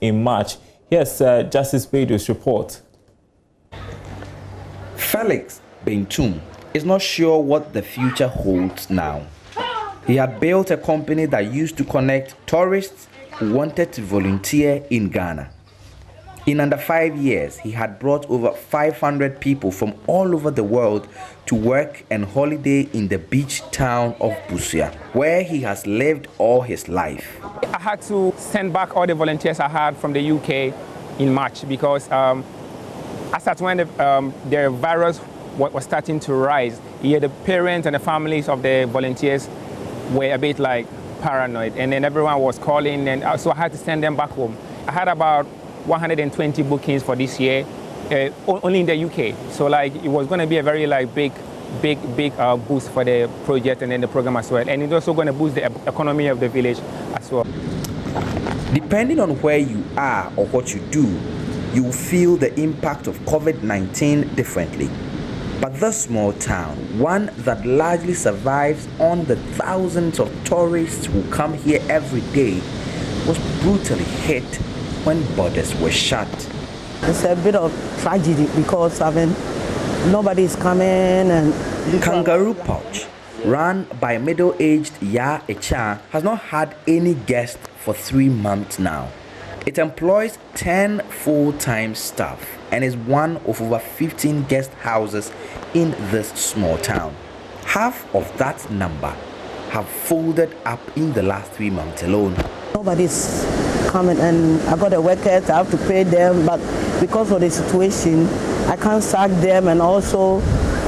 in March. Here's Justice Beidou's report. Felix Bentum is not sure what the future holds now. He had built a company that used to connect tourists who wanted to volunteer in Ghana. In under 5 years, he had brought over 500 people from all over the world to work and holiday in the beach town of Busia, where he has lived all his life. I had to send back all the volunteers I had from the UK in March because as at when the virus was starting to rise, the parents and the families of the volunteers were a bit like paranoid, and then everyone was calling, and so I had to send them back home. I had about 120 bookings for this year, only in the UK. So like it was going to be a very like big boost for the project and then the program as well. And it's also going to boost the economy of the village as well. Depending on where you are or what you do, you will feel the impact of COVID-19 differently. But this small town, one that largely survives on the thousands of tourists who come here every day, was brutally hit when borders were shut. It's a bit of tragedy because nobody's coming and... Kangaroo Pouch, run by middle-aged Ya Echa, has not had any guests for 3 months now. It employs 10 full-time staff and is one of over 15 guest houses in this small town. Half of that number have folded up in the last 3 months alone. Nobody's coming, and I got the workers, I have to pay them, but because of the situation, I can't sack them, and also,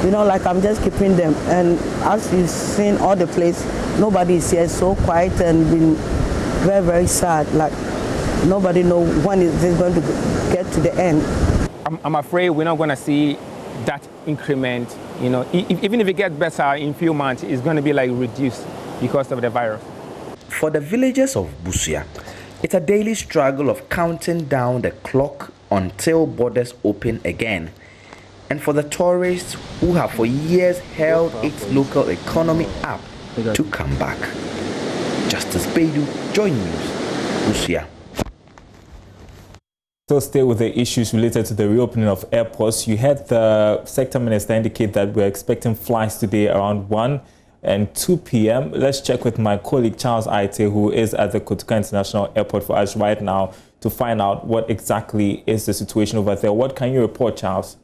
like I'm just keeping them. And as you've seen all the place, nobody is here, so quiet and been very, very sad. Like nobody knows when is this going to get to the end. I'm afraid we're not going to see that increment. Even if it gets better in a few months, it's going to be like reduced because of the virus. For the villagers of Busia, it's a daily struggle of counting down the clock until borders open again. And for the tourists who have for years held its local economy up to come back. Justice Beidou, JoyNews, Busia. Still stay with the issues related to the reopening of airports. You had the sector minister indicate that we're expecting flights today around 1 and 2 p.m. Let's check with my colleague Charles Aite, who is at the Kotoka International Airport for us right now to find out what exactly is the situation over there. What can you report, Charles?